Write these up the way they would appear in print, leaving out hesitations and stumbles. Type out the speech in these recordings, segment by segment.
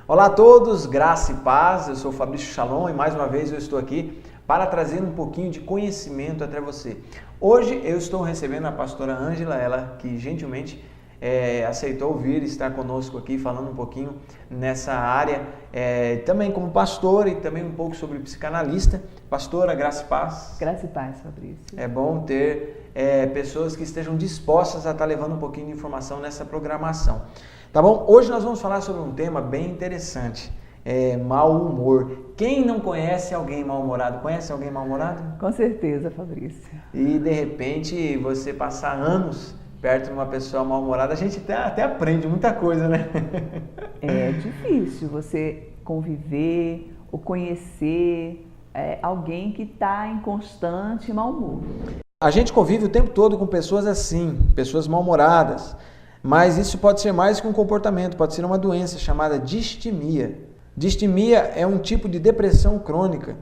Olá a todos, graça e paz, eu sou o Fabrício Shalom e mais uma vez eu estou aqui para trazer um pouquinho de conhecimento até você. Hoje eu estou recebendo a pastora Ângela, ela que gentilmente aceitou vir estar conosco aqui falando um pouquinho nessa área, também como pastora e também um pouco sobre psicanalista. Pastora, graça e paz. Graça e paz, Fabrício. É bom ter pessoas que estejam dispostas a estar levando um pouquinho de informação nessa programação. Tá bom? Hoje nós vamos falar sobre um tema bem interessante, mau humor. Quem não conhece alguém mal-humorado? Conhece alguém mal-humorado? Com certeza, Fabrício. E de repente você passar anos perto de uma pessoa mal-humorada, a gente até aprende muita coisa, né? É difícil você conviver ou conhecer alguém que está em constante mau humor. A gente convive o tempo todo com pessoas assim, pessoas mal-humoradas. Mas isso pode ser mais que um comportamento, pode ser uma doença chamada distimia. Distimia é um tipo de depressão crônica.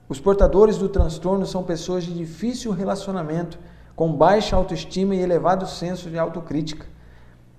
Os portadores do transtorno são pessoas de difícil relacionamento, com baixa autoestima e elevado senso de autocrítica.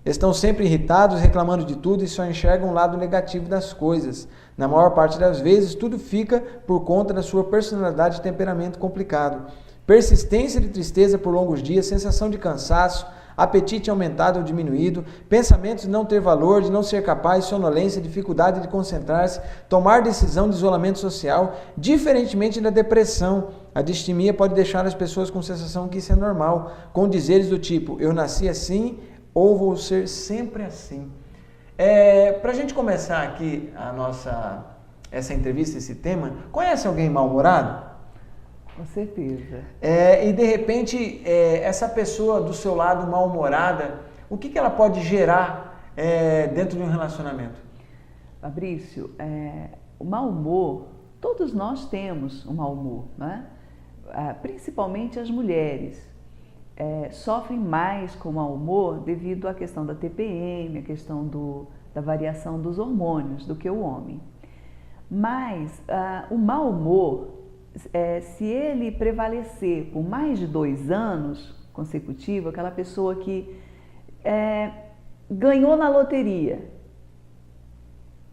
Estão sempre irritados, reclamando de tudo e só enxergam o lado negativo das coisas. Na maior parte das vezes, tudo fica por conta da sua personalidade e temperamento complicado. Persistência de tristeza por longos dias, sensação de cansaço, apetite aumentado ou diminuído, pensamentos de não ter valor, de não ser capaz, sonolência, dificuldade de concentrar-se, tomar decisão de isolamento social, diferentemente da depressão. A distimia pode deixar as pessoas com sensação que isso é normal, com dizeres do tipo, eu nasci assim ou vou ser sempre assim. Para a gente começar aqui essa entrevista, esse tema, conhece alguém mal-humorado? Com certeza. E de repente, essa pessoa do seu lado mal-humorada, o que ela pode gerar dentro de um relacionamento? Fabrício, o mau humor, todos nós temos um mau humor, né? Principalmente as mulheres. Sofrem mais com o mau humor devido à questão da TPM, a questão da variação dos hormônios do que o homem. Mas o mau humor, se ele prevalecer por mais de 2 anos consecutivos, aquela pessoa que ganhou na loteria,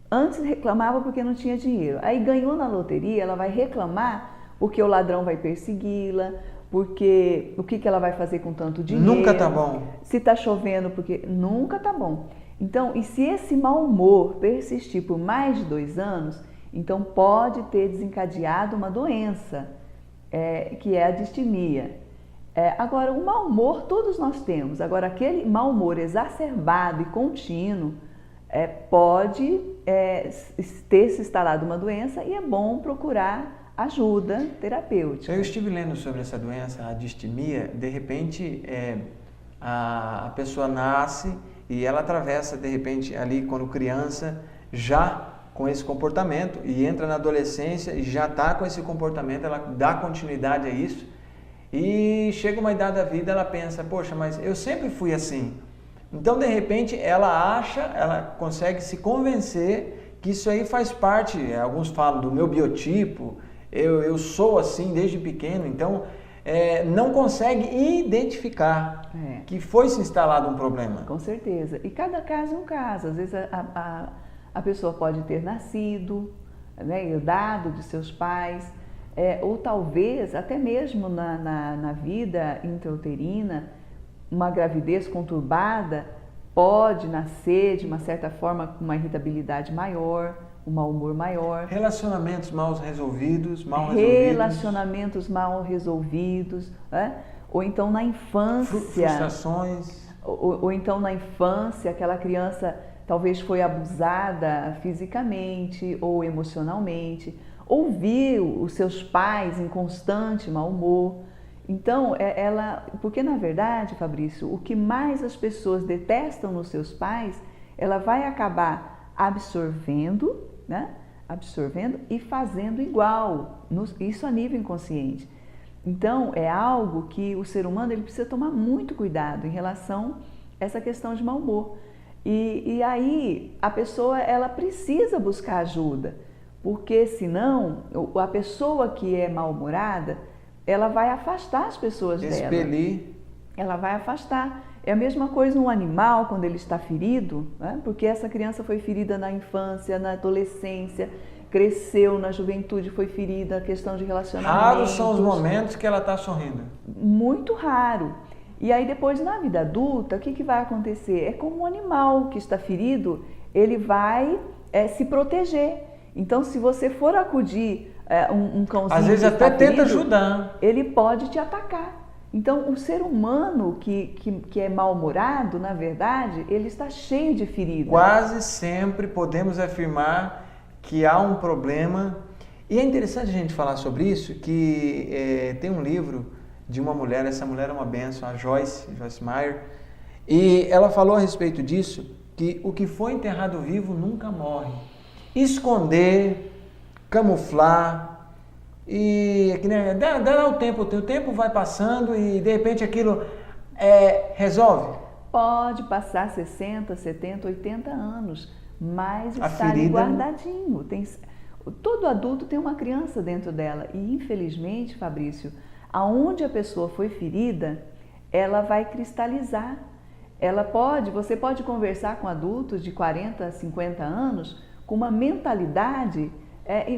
antes reclamava porque não tinha dinheiro, aí ganhou na loteria, ela vai reclamar porque o ladrão vai persegui-la, porque o que ela vai fazer com tanto dinheiro? Nunca tá bom. Se tá chovendo, porque nunca tá bom. Então, e se esse mau humor persistir por mais de 2 anos, então pode ter desencadeado uma doença, que é a distimia. Agora, o mau humor todos nós temos. Agora, aquele mau humor exacerbado e contínuo pode ter se instalado uma doença e é bom procurar ajuda terapêutica. Eu estive lendo sobre essa doença, a distimia. De repente, a pessoa nasce e ela atravessa, de repente, ali quando criança, já com esse comportamento e entra na adolescência e já está com esse comportamento, ela dá continuidade a isso e chega uma idade da vida, ela pensa, poxa, mas eu sempre fui assim. Então, de repente, ela consegue se convencer que isso aí faz parte, alguns falam do meu biotipo, eu sou assim desde pequeno, então não consegue identificar que foi se instalado um problema. Com certeza. E cada caso é um caso. Às vezes a pessoa pode ter nascido, herdado de seus pais, ou talvez até mesmo na vida intrauterina, uma gravidez conturbada pode nascer de uma certa forma com uma irritabilidade maior, um mau humor maior. Relacionamentos mal resolvidos. Relacionamentos mal resolvidos, ou então na infância. Frustrações. Ou então na infância, aquela criança talvez foi abusada fisicamente ou emocionalmente, ou viu os seus pais em constante mau humor. Então, porque na verdade, Fabrício, o que mais as pessoas detestam nos seus pais, ela vai acabar absorvendo e fazendo igual, isso a nível inconsciente. Então, é algo que o ser humano ele precisa tomar muito cuidado em relação a essa questão de mau humor. E aí, a pessoa ela precisa buscar ajuda, porque senão, a pessoa que é mal-humorada, ela vai afastar as pessoas dela. Expelir. Ela vai afastar. É a mesma coisa um animal quando ele está ferido, né? Porque essa criança foi ferida na infância, na adolescência, cresceu na juventude, foi ferida, questão de relacionamento. Raros são os momentos que ela está sorrindo. Muito raro. E aí depois na vida adulta, o que vai acontecer? É como um animal que está ferido, ele vai se proteger. Então se você for acudir um cãozinho às vezes até tenta ajudar, ele pode te atacar. Então o ser humano que é mal-humorado, na verdade, ele está cheio de feridas. Quase sempre podemos afirmar que há um problema. E é interessante a gente falar sobre isso, que tem um livro de uma mulher, essa mulher é uma bênção, a Joyce Meyer, e ela falou a respeito disso, que o que foi enterrado vivo nunca morre. Esconder, camuflar, e dá o tempo vai passando e de repente aquilo resolve. Pode passar 60, 70, 80 anos, mas a está ferida... guardadinho. Todo adulto tem uma criança dentro dela e infelizmente, Fabrício, aonde a pessoa foi ferida, ela vai cristalizar. Você pode conversar com adultos de 40, 50 anos com uma mentalidade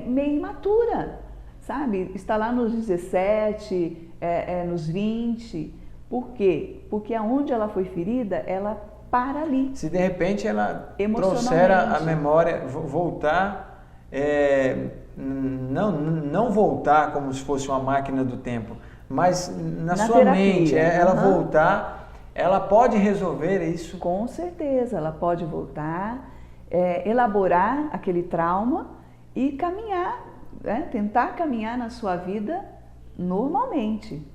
meio imatura, sabe? Está lá nos 17, nos 20. Por quê? Porque aonde ela foi ferida, ela para ali. Se de repente ela trouxer a memória, voltar, não voltar como se fosse uma máquina do tempo, mas na sua terapia, mente, ela voltar, ela pode resolver isso? Com certeza, ela pode voltar, elaborar aquele trauma e caminhar, tentar caminhar na sua vida normalmente.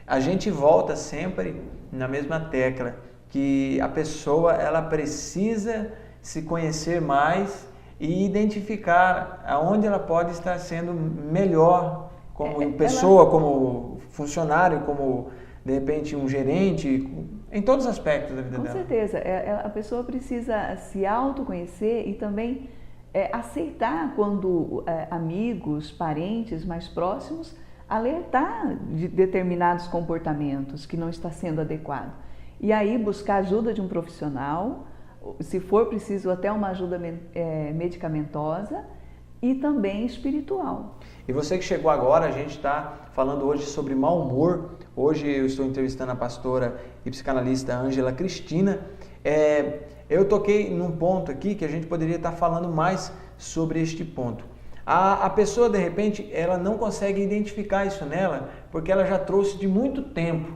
A gente volta sempre na mesma tecla, que a pessoa ela precisa se conhecer mais e identificar aonde ela pode estar sendo melhor como pessoa, como funcionário, como de repente um gerente, em todos os aspectos da vida dela. Com certeza, a pessoa precisa se autoconhecer e também aceitar quando amigos, parentes mais próximos alertar de determinados comportamentos que não está sendo adequado. E aí buscar ajuda de um profissional, se for preciso até uma ajuda medicamentosa e também espiritual. E você que chegou agora, a gente está falando hoje sobre mau humor. Hoje eu estou entrevistando a pastora e psicanalista Ângela Cristina. Eu toquei num ponto aqui que a gente poderia estar falando mais sobre este ponto. A pessoa, de repente, ela não consegue identificar isso nela porque ela já trouxe de muito tempo.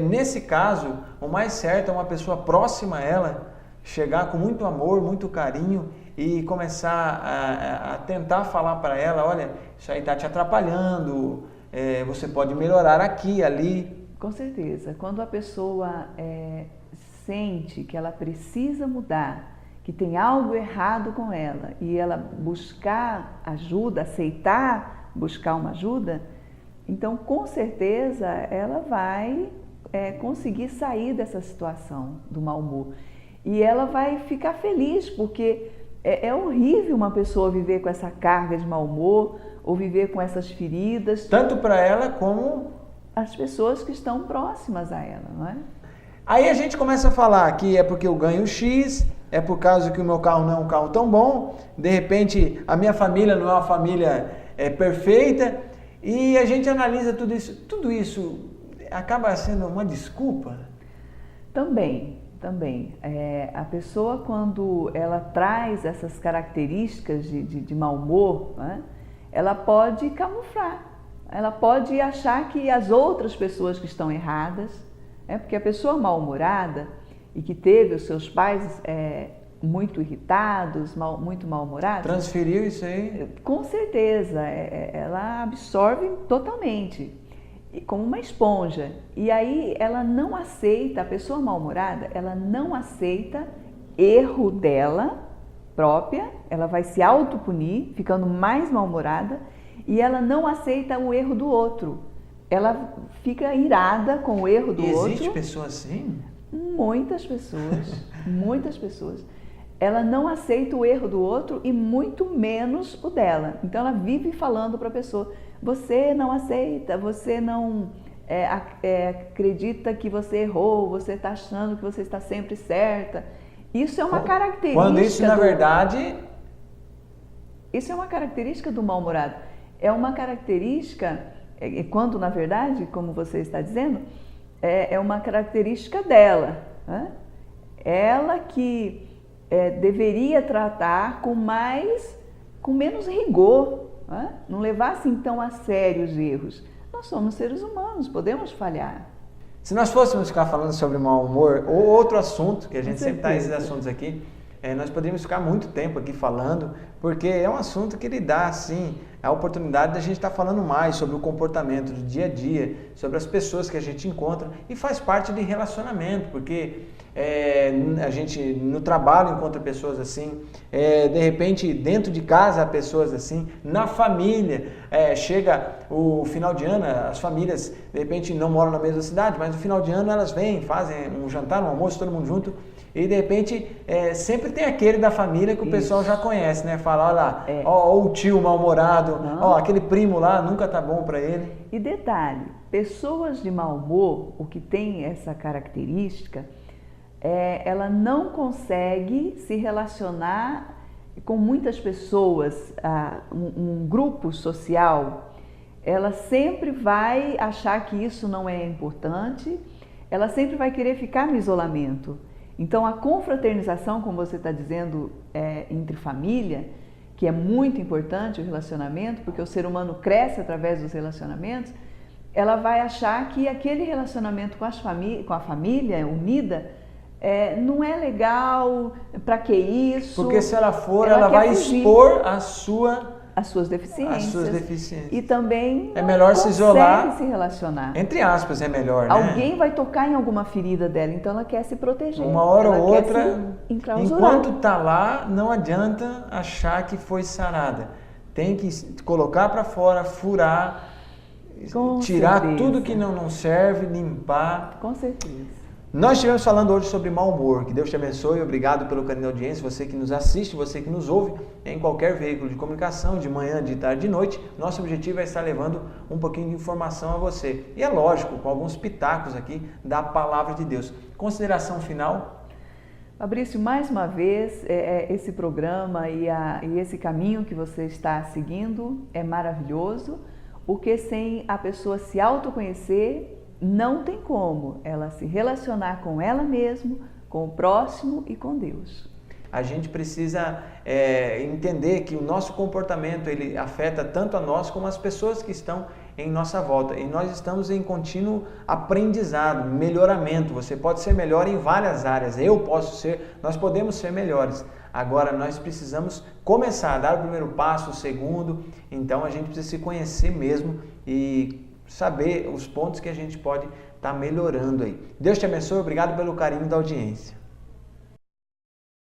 Nesse caso, o mais certo é uma pessoa próxima a ela chegar com muito amor, muito carinho e começar a tentar falar para ela, olha, isso aí está te atrapalhando, você pode melhorar aqui, ali. Com certeza. Quando a pessoa sente que ela precisa mudar, que tem algo errado com ela e ela buscar ajuda, aceitar buscar uma ajuda, então com certeza ela vai conseguir sair dessa situação do mau humor. E ela vai ficar feliz, porque é horrível uma pessoa viver com essa carga de mau humor ou viver com essas feridas. Tanto para ela como as pessoas que estão próximas a ela, não é? Aí a gente começa a falar que é porque eu ganho X, é por causa que o meu carro não é um carro tão bom, de repente a minha família não é uma família perfeita, e a gente analisa tudo isso acaba sendo uma desculpa? Também. A pessoa, quando ela traz essas características de mau humor, né, ela pode camuflar, ela pode achar que as outras pessoas que estão erradas, porque a pessoa mal-humorada e que teve os seus pais muito irritados, muito mal-humorados... Transferiu isso aí? Com certeza, ela absorve totalmente, como uma esponja. E aí ela não aceita, a pessoa mal-humorada, ela não aceita erro dela própria, ela vai se autopunir, ficando mais mal-humorada, e ela não aceita o erro do outro. Ela fica irada com o erro do outro. Existe pessoa assim? Muitas pessoas. Ela não aceita o erro do outro e muito menos o dela. Então ela vive falando para a pessoa, você não aceita, você não acredita que você errou, você está achando que você está sempre certa. Isso é uma característica. Quando isso, na verdade... Isso é uma característica do mal-humorado. É uma característica, quando na verdade, como você está dizendo, é uma característica dela. Né? Ela que deveria tratar com menos rigor, né? Não levasse então a sério os erros. Nós somos seres humanos, podemos falhar. Se nós fôssemos ficar falando sobre mau humor ou outro assunto, que a gente sempre traz esses assuntos aqui, nós poderíamos ficar muito tempo aqui falando, porque é um assunto que ele dá, assim, a oportunidade de a gente estar falando mais sobre o comportamento do dia a dia, sobre as pessoas que a gente encontra, e faz parte de relacionamento, porque a gente no trabalho encontra pessoas assim, de repente dentro de casa há pessoas assim, na família, chega o final de ano, as famílias de repente não moram na mesma cidade, mas no final de ano elas vêm, fazem um jantar, um almoço, todo mundo junto, e de repente sempre tem aquele da família que o pessoal já conhece, né? Fala, olha lá, ó, o tio mal-humorado, ó, aquele primo lá, nunca tá bom para ele. E detalhe, pessoas de mau humor, o que tem essa característica, ela não consegue se relacionar com muitas pessoas, um grupo social. Ela sempre vai achar que isso não é importante, ela sempre vai querer ficar no isolamento. Então, a confraternização, como você está dizendo, entre família, que é muito importante o relacionamento, porque o ser humano cresce através dos relacionamentos, ela vai achar que aquele relacionamento com a família unida não é legal, para que isso? Porque se ela for, ela vai expor as suas deficiências. E também é melhor se isolar, se relacionar. Entre aspas, é melhor, né? Alguém vai tocar em alguma ferida dela, então ela quer se proteger. Uma hora ou outra, enquanto está lá, não adianta achar que foi sarada. Tem que colocar para fora, furar, tirar tudo que não serve, limpar. Com certeza. Nós estivemos falando hoje sobre mau humor. Que Deus te abençoe. Obrigado pelo carinho da audiência. Você que nos assiste, você que nos ouve em qualquer veículo de comunicação, de manhã, de tarde, de noite. Nosso objetivo é estar levando um pouquinho de informação a você. E é lógico, com alguns pitacos aqui da Palavra de Deus. Consideração final? Fabrício, mais uma vez, esse programa e esse caminho que você está seguindo é maravilhoso, porque sem a pessoa se autoconhecer, não tem como ela se relacionar com ela mesma, com o próximo e com Deus. A gente precisa entender que o nosso comportamento ele afeta tanto a nós como as pessoas que estão em nossa volta. E nós estamos em contínuo aprendizado, melhoramento. Você pode ser melhor em várias áreas. Nós podemos ser melhores. Agora nós precisamos começar a dar o primeiro passo, o segundo. Então a gente precisa se conhecer mesmo e saber os pontos que a gente pode estar melhorando aí. Deus te abençoe, obrigado pelo carinho da audiência.